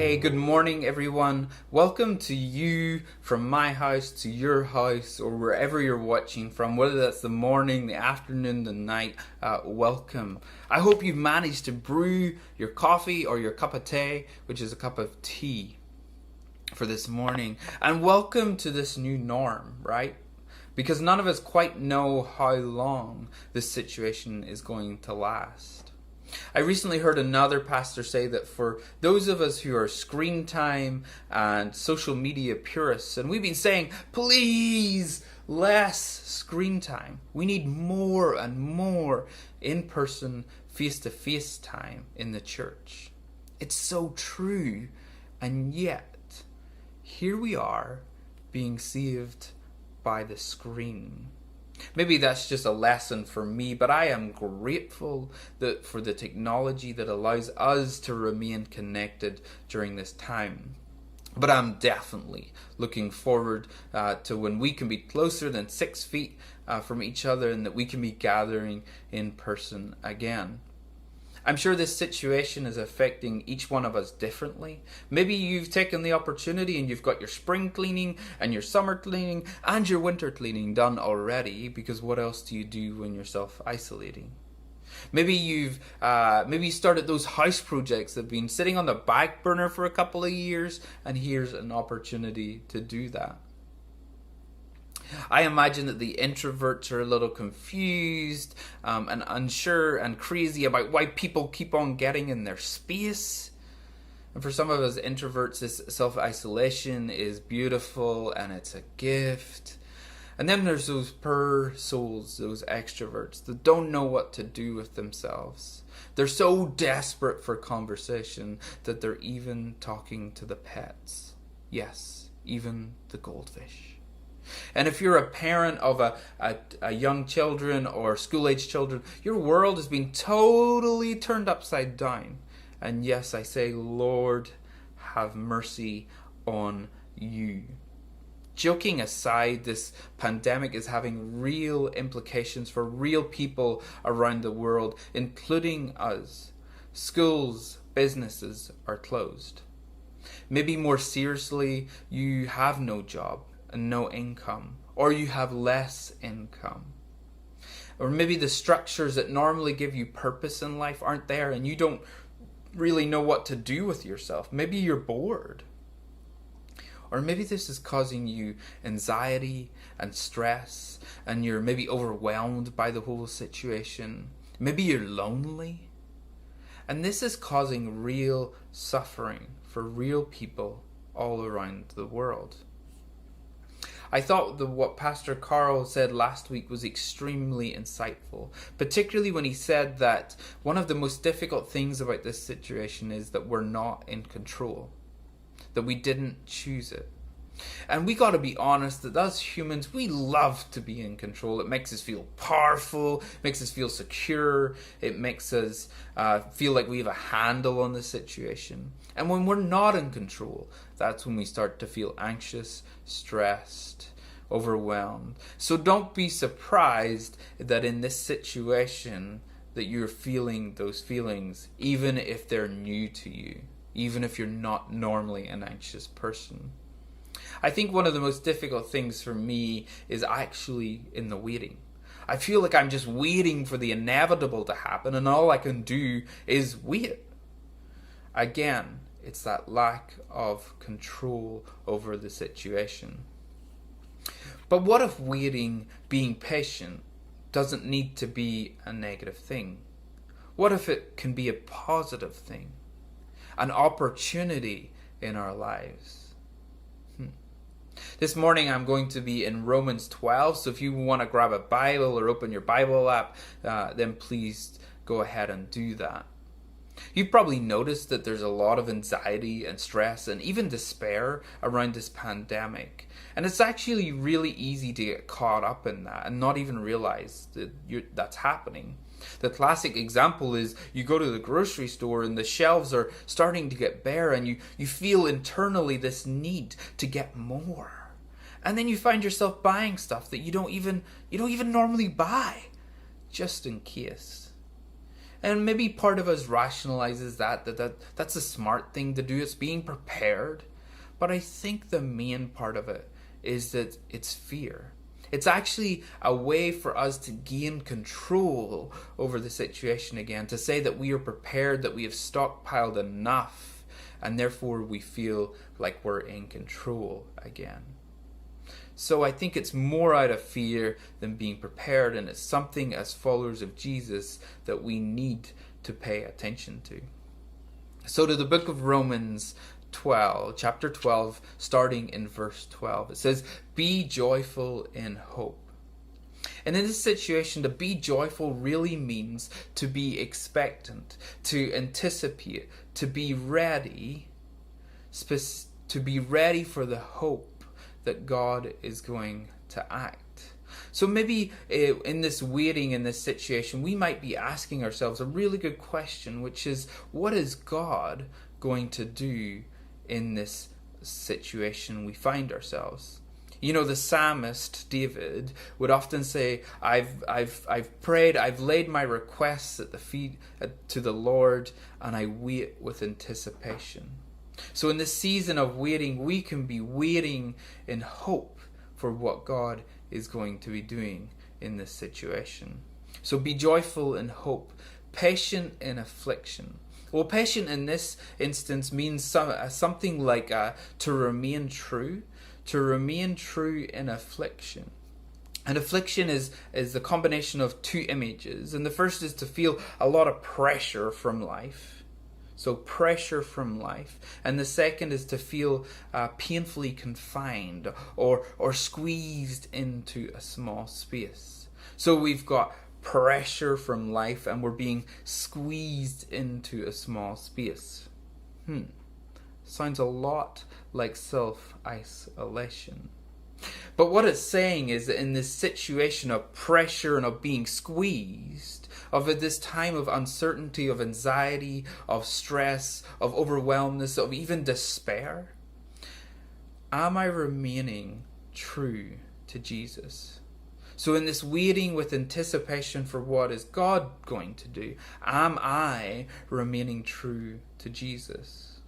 Hey, good morning, everyone. Welcome to you from my house to your house or wherever you're watching from, whether that's the morning, the afternoon, the night. Welcome. I hope you've managed to brew your coffee or your cup of tea, which is a cup of tea for this morning. And welcome to this new norm, right? Because none of us quite know how long this situation is going to last. I recently heard another pastor say that for those of us who are screen time and social media purists, and we've been saying, please, less screen time. We need more and more in-person, face-to-face time in the church. It's so true, and yet, here we are being saved by the screen. Maybe that's just a lesson for me, but I am grateful for the technology that allows us to remain connected during this time. But I'm definitely looking forward to when we can be closer than 6 feet from each other and that we can be gathering in person again. I'm sure this situation is affecting each one of us differently. Maybe you've taken the opportunity and you've got your spring cleaning and your summer cleaning and your winter cleaning done already, because what else do you do when you're self-isolating? Maybe you've started those house projects that have been sitting on the back burner for a couple of years, and here's an opportunity to do that. I imagine that the introverts are a little confused and unsure and crazy about why people keep on getting in their space. And for some of us introverts, this self-isolation is beautiful and it's a gift. And then there's those poor souls, those extroverts that don't know what to do with themselves. They're so desperate for conversation that they're even talking to the pets. Yes, even the goldfish. And if you're a parent of a young children or school-age children, your world has been totally turned upside down. And yes, I say, Lord, have mercy on you. Joking aside, this pandemic is having real implications for real people around the world, including us. Schools, businesses are closed. Maybe more seriously, you have no job and no income, or you have less income. Or maybe the structures that normally give you purpose in life aren't there and you don't really know what to do with yourself. Maybe you're bored. Or maybe this is causing you anxiety and stress and you're maybe overwhelmed by the whole situation. Maybe you're lonely. And this is causing real suffering for real people all around the world. I thought that what Pastor Carl said last week was extremely insightful, particularly when he said that one of the most difficult things about this situation is that we're not in control, that we didn't choose it. And we got to be honest that as humans, we love to be in control. It makes us feel powerful, makes us feel secure, it makes us feel like we have a handle on the situation. And when we're not in control, that's when we start to feel anxious, stressed, overwhelmed. So don't be surprised that in this situation that you're feeling those feelings, even if they're new to you, even if you're not normally an anxious person. I think one of the most difficult things for me is actually in the waiting. I feel like I'm just waiting for the inevitable to happen and all I can do is wait. Again, it's that lack of control over the situation. But what if waiting, being patient, doesn't need to be a negative thing? What if it can be a positive thing? An opportunity in our lives? This morning I'm going to be in Romans 12, so if you want to grab a Bible or open your Bible app, then please go ahead and do that. You've probably noticed that there's a lot of anxiety and stress and even despair around this pandemic. And it's actually really easy to get caught up in that and not even realize that that's happening. The classic example is you go to the grocery store and the shelves are starting to get bare and you feel internally this need to get more. And then you find yourself buying stuff that you don't even normally buy, just in case. And maybe part of us rationalizes that's a smart thing to do. It's being prepared. But I think the main part of it is that it's fear. It's actually a way for us to gain control over the situation again, to say that we are prepared, that we have stockpiled enough, and therefore we feel like we're in control again. So I think it's more out of fear than being prepared, and it's something as followers of Jesus that we need to pay attention to. So to the book of Romans 12, chapter 12, starting in verse 12, it says, "Be joyful in hope." And in this situation, to be joyful really means to be expectant, to anticipate, to be ready, to be ready for the hope that God is going to act. So maybe in this waiting, in this situation, we might be asking ourselves a really good question, which is, what is God going to do in this situation we find ourselves? You know, the psalmist David would often say, I've prayed, I've laid my requests at the feet to the Lord, and I wait with anticipation. So in this season of waiting, we can be waiting in hope for what God is going to be doing in this situation. So be joyful in hope, patient in affliction. Well, patient in this instance means something like to remain true in affliction. And affliction is the combination of two images. And the first is to feel a lot of pressure from life. So pressure from life. And the second is to feel painfully confined or squeezed into a small space. So we've got pressure from life and we're being squeezed into a small space. Sounds a lot like self-isolation. But what it's saying is that in this situation of pressure and of being squeezed, of this time of uncertainty, of anxiety, of stress, of overwhelmness, of even despair, am I remaining true to Jesus? So in this waiting with anticipation for what is God going to do, am I remaining true to Jesus?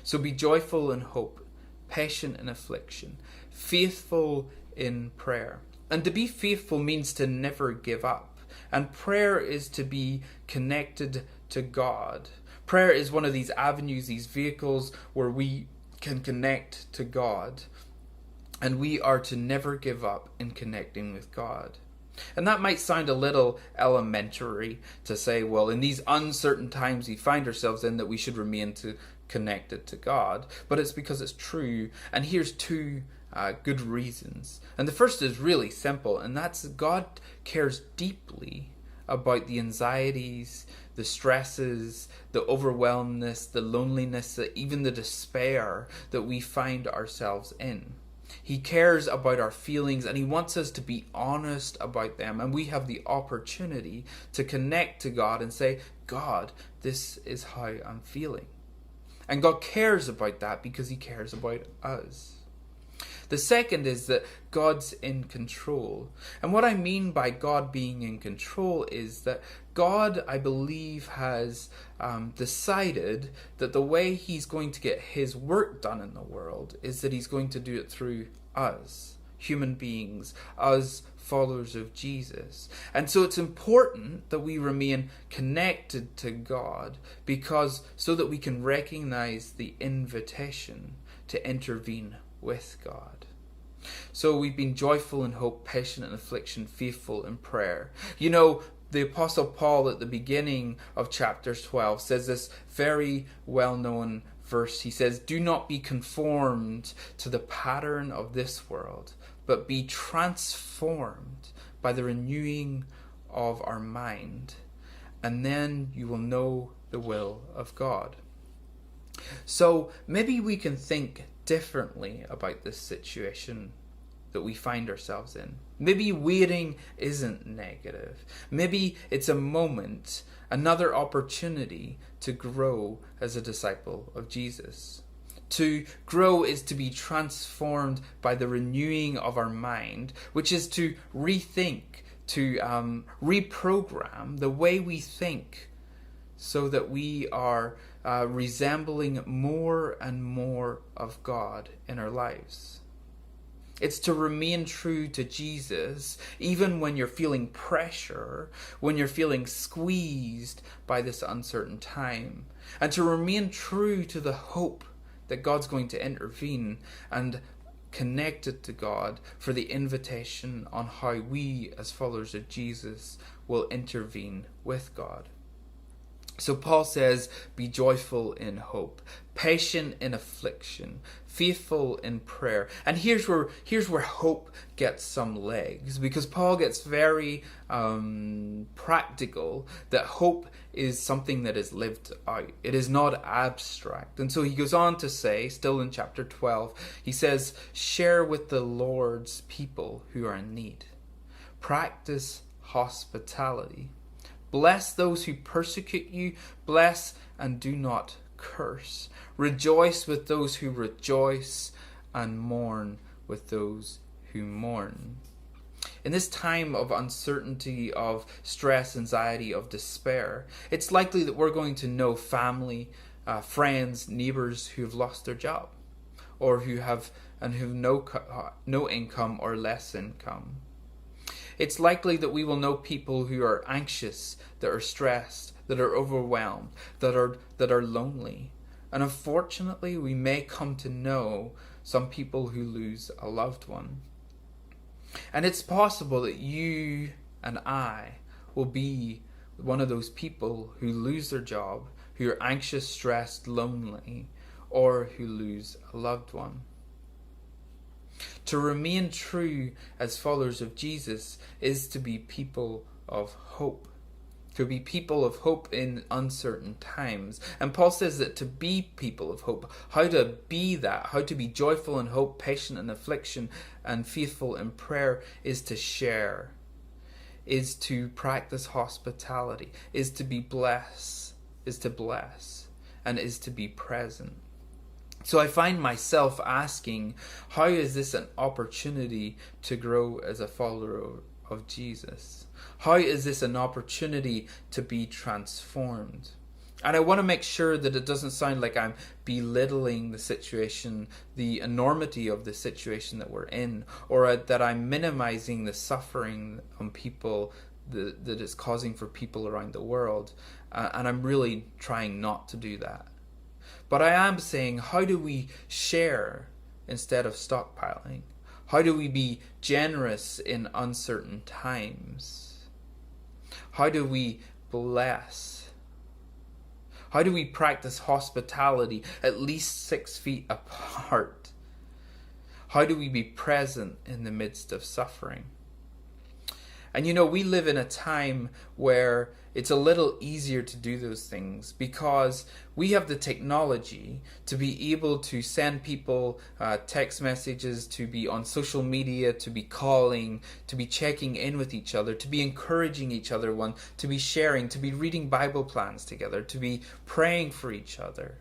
So be joyful in hope, patient in affliction, faithful in prayer. And to be faithful means to never give up. And prayer is to be connected to God. Prayer is one of these avenues, these vehicles where we can connect to God. And we are to never give up in connecting with God. And that might sound a little elementary to say, well, in these uncertain times we find ourselves in, that we should remain connected to God. But it's because it's true. And here's two good reasons. And the first is really simple, and that's God cares deeply about the anxieties, the stresses, the overwhelmness, the loneliness, even the despair that we find ourselves in. He cares about our feelings and he wants us to be honest about them. And we have the opportunity to connect to God and say, God, this is how I'm feeling. And God cares about that because he cares about us. The second is that God's in control. And what I mean by God being in control is that God, I believe, has decided that the way he's going to get his work done in the world is that he's going to do it through us, human beings, us followers of Jesus. And so it's important that we remain connected to God, because so that we can recognize the invitation to intervene with God. So we've been joyful in hope, patient in affliction, faithful in prayer. You know, the Apostle Paul at the beginning of chapter 12 says this very well-known verse. He says, "Do not be conformed to the pattern of this world, but be transformed by the renewing of our mind, and then you will know the will of God." So maybe we can think differently about this situation that we find ourselves in. Maybe waiting isn't negative. Maybe it's a moment, another opportunity to grow as a disciple of Jesus. To grow is to be transformed by the renewing of our mind, which is to rethink, to reprogram the way we think so that we are resembling more and more of God in our lives. It's to remain true to Jesus even when you're feeling pressure, when you're feeling squeezed by this uncertain time, and to remain true to the hope that God's going to intervene, and connected to God for the invitation on how we as followers of Jesus will intervene with God. So Paul says, be joyful in hope, patient in affliction, faithful in prayer. And here's where hope gets some legs, because Paul gets very practical, that hope is something that is lived out. It is not abstract. And so he goes on to say, still in chapter 12, he says, share with the Lord's people who are in need. Practice hospitality. Bless those who persecute you. Bless and do not curse. Rejoice with those who rejoice, and mourn with those who mourn. In this time of uncertainty, of stress, anxiety, of despair, it's likely that we're going to know family, friends, neighbors who have lost their job, or who have no income or less income. It's likely that we will know people who are anxious, that are stressed, that are overwhelmed, that are lonely. And unfortunately, we may come to know some people who lose a loved one. And it's possible that you and I will be one of those people who lose their job, who are anxious, stressed, lonely, or who lose a loved one. To remain true as followers of Jesus is to be people of hope. To be people of hope in uncertain times. And Paul says that to be people of hope, how to be that, how to be joyful in hope, patient in affliction, and faithful in prayer, is to share, is to practice hospitality, is to bless, and is to be present. So I find myself asking, how is this an opportunity to grow as a follower of Jesus? How is this an opportunity to be transformed? And I want to make sure that it doesn't sound like I'm belittling the situation, the enormity of the situation that we're in, or that I'm minimizing the suffering on people that it's causing for people around the world. And I'm really trying not to do that. But I am saying, how do we share instead of stockpiling? How do we be generous in uncertain times? How do we bless? How do we practice hospitality at least 6 feet apart? How do we be present in the midst of suffering? And we live in a time where it's a little easier to do those things because we have the technology to be able to send people text messages, to be on social media, to be calling, to be checking in with each other, to be encouraging each other, to be sharing, to be reading Bible plans together, to be praying for each other.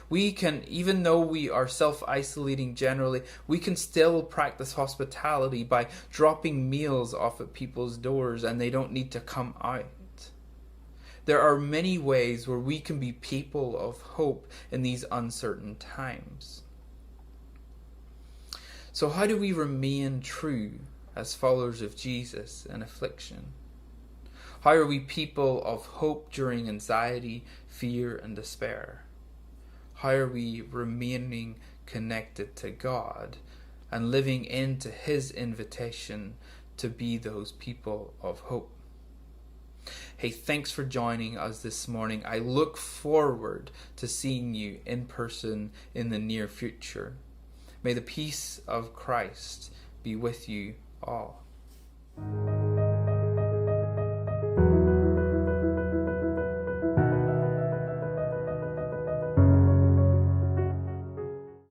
We can, even though we are self-isolating generally, we can still practice hospitality by dropping meals off at people's doors and they don't need to come out. There are many ways where we can be people of hope in these uncertain times. So how do we remain true as followers of Jesus in affliction? How are we people of hope during anxiety, fear, and despair? How are we remaining connected to God and living into His invitation to be those people of hope? Hey, thanks for joining us this morning. I look forward to seeing you in person in the near future. May the peace of Christ be with you all.